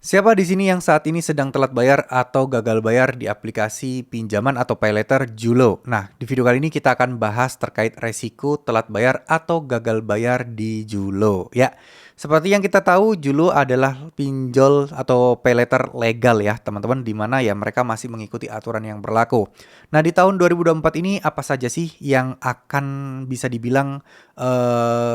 Siapa di sini yang saat ini sedang telat bayar atau gagal bayar di aplikasi pinjaman atau paylater Julo? Nah, di video kali ini kita akan bahas terkait resiko telat bayar atau gagal bayar di Julo. Ya, seperti yang kita tahu, Julo adalah pinjol atau paylater legal ya, teman-teman, di mana ya mereka masih mengikuti aturan yang berlaku. Nah, di tahun 2024 ini apa saja sih yang akan bisa dibilang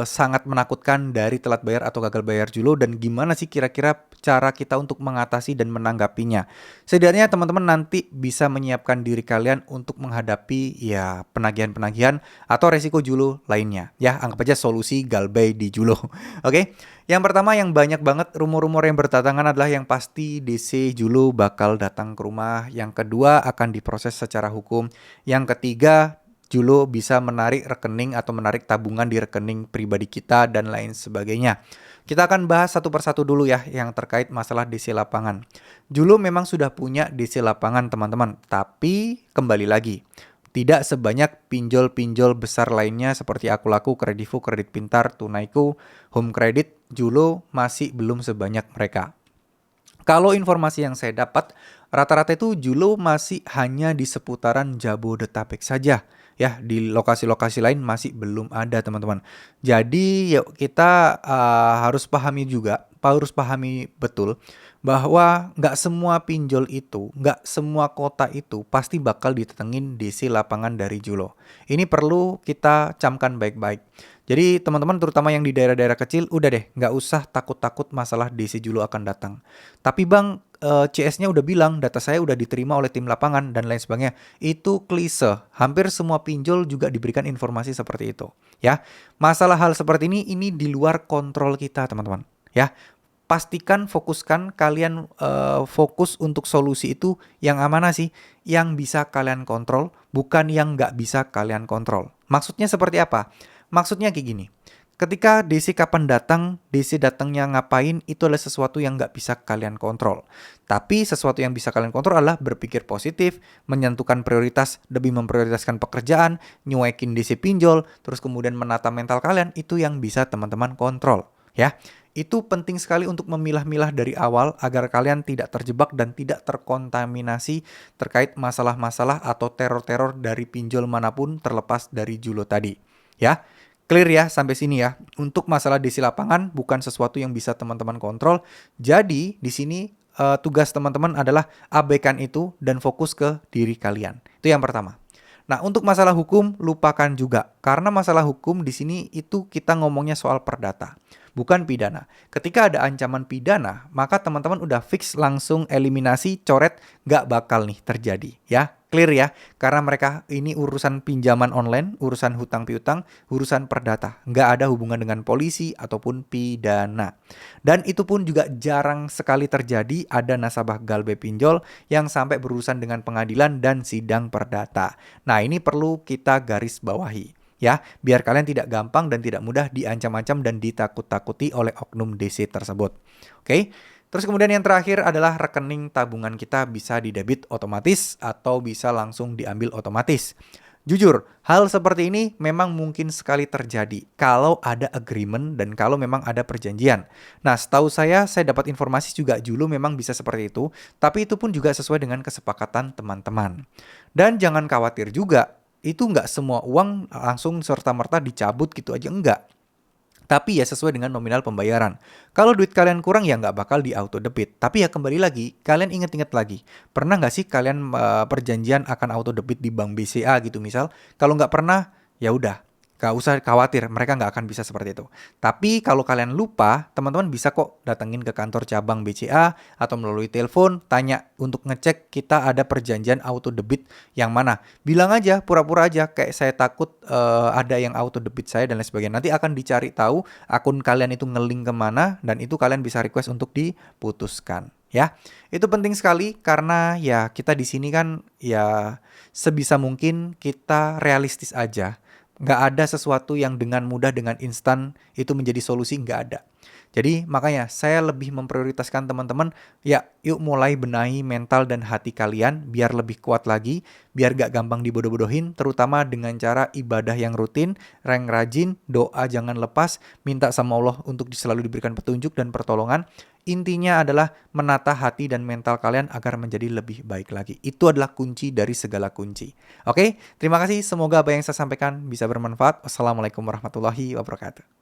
sangat menakutkan dari telat bayar atau gagal bayar Julo, dan gimana sih kira-kira cara kita untuk mengatasi dan menanggapinya. Setidaknya teman-teman nanti bisa menyiapkan diri kalian untuk menghadapi ya penagihan-penagihan atau resiko Julo lainnya. Ya, anggap aja solusi galbay di Julo. Oke. Yang pertama, yang banyak banget rumor-rumor yang berdatangan adalah yang pasti DC Julo bakal datang ke rumah. Yang kedua, akan diproses secara hukum. Yang ketiga, Julo bisa menarik rekening atau menarik tabungan di rekening pribadi kita dan lain sebagainya. Kita akan bahas satu persatu dulu ya yang terkait masalah DC lapangan. Julo memang sudah punya DC lapangan teman-teman, tapi kembali lagi, tidak sebanyak pinjol-pinjol besar lainnya seperti Akulaku, Kredivo, Kredit Pintar, Tunaiku, Home Credit. Julo masih belum sebanyak mereka. Kalau informasi yang saya dapat, rata-rata itu Julo masih hanya di seputaran Jabodetabek saja. Ya, di lokasi-lokasi lain masih belum ada, teman-teman. Jadi, yuk kita harus pahami juga, harus pahami betul bahwa nggak semua pinjol itu, nggak semua kota itu pasti bakal ditetengin DC lapangan dari Julo. Ini perlu kita camkan baik-baik. Jadi teman-teman terutama yang di daerah-daerah kecil, udah deh, nggak usah takut-takut masalah DC Julo akan datang. Tapi bang, CS-nya udah bilang data saya udah diterima oleh tim lapangan dan lain sebagainya. Itu klise. Hampir semua pinjol juga diberikan informasi seperti itu. Ya, masalah hal seperti ini di luar kontrol kita, teman-teman. Ya, pastikan fokuskan kalian fokus untuk solusi itu yang mana sih? Yang bisa kalian kontrol, bukan yang nggak bisa kalian kontrol. Maksudnya seperti apa? Maksudnya kayak gini. Ketika DC kapan datang, DC datangnya ngapain, itu adalah sesuatu yang nggak bisa kalian kontrol. Tapi sesuatu yang bisa kalian kontrol adalah berpikir positif, menentukan prioritas, lebih memprioritaskan pekerjaan, nyuekin DC pinjol, terus kemudian menata mental kalian, itu yang bisa teman-teman kontrol. Ya, itu penting sekali untuk memilah-milah dari awal agar kalian tidak terjebak dan tidak terkontaminasi terkait masalah-masalah atau teror-teror dari pinjol manapun terlepas dari Julo tadi. Ya, clear ya sampai sini ya. Untuk masalah DC lapangan bukan sesuatu yang bisa teman-teman kontrol. Jadi di sini tugas teman-teman adalah abaikan itu dan fokus ke diri kalian. Itu yang pertama. Nah, untuk masalah hukum lupakan juga karena masalah hukum di sini itu kita ngomongnya soal perdata, bukan pidana. Ketika ada ancaman pidana, maka teman-teman udah fix langsung eliminasi, coret, nggak bakal nih terjadi ya. Clear ya, karena mereka ini urusan pinjaman online, urusan hutang piutang, urusan perdata. Nggak ada hubungan dengan polisi ataupun pidana. Dan itu pun juga jarang sekali terjadi ada nasabah galbe pinjol yang sampai berurusan dengan pengadilan dan sidang perdata. Nah, ini perlu kita garis bawahi. Ya, biar kalian tidak gampang dan tidak mudah diancam-ancam dan ditakut-takuti oleh oknum DC tersebut. Oke? Terus kemudian yang terakhir adalah rekening tabungan kita bisa didebit otomatis atau bisa langsung diambil otomatis. Jujur, hal seperti ini memang mungkin sekali terjadi kalau ada agreement dan kalau memang ada perjanjian. Nah, setahu saya dapat informasi juga dulu memang bisa seperti itu, tapi itu pun juga sesuai dengan kesepakatan teman-teman. Dan jangan khawatir juga, itu nggak semua uang langsung serta-merta dicabut gitu aja, enggak. Tapi ya sesuai dengan nominal pembayaran. Kalau duit kalian kurang ya nggak bakal di auto debit. Tapi ya kembali lagi, kalian inget-inget lagi. Pernah nggak sih kalian perjanjian akan auto debit di bank BCA gitu misal? Kalau nggak pernah, ya udah. Gak usah khawatir, mereka nggak akan bisa seperti itu. Tapi kalau kalian lupa, teman-teman bisa kok datengin ke kantor cabang BCA atau melalui telepon, tanya untuk ngecek kita ada perjanjian auto debit yang mana. Bilang aja, pura-pura aja, kayak saya takut ada yang auto debit saya dan lain sebagainya. Nanti akan dicari tahu akun kalian itu nge-link kemana, dan itu kalian bisa request untuk diputuskan. Ya, itu penting sekali karena ya kita di sini kan ya sebisa mungkin kita realistis aja. Nggak ada sesuatu yang dengan mudah, dengan instan itu menjadi solusi, nggak ada. Jadi makanya saya lebih memprioritaskan teman-teman, ya yuk mulai benahi mental dan hati kalian biar lebih kuat lagi, biar gak gampang dibodoh-bodohin, terutama dengan cara ibadah yang rutin, yang rajin, doa jangan lepas, minta sama Allah untuk selalu diberikan petunjuk dan pertolongan. Intinya adalah menata hati dan mental kalian agar menjadi lebih baik lagi. Itu adalah kunci dari segala kunci. Oke, terima kasih. Semoga apa yang saya sampaikan bisa bermanfaat. Wassalamualaikum warahmatullahi wabarakatuh.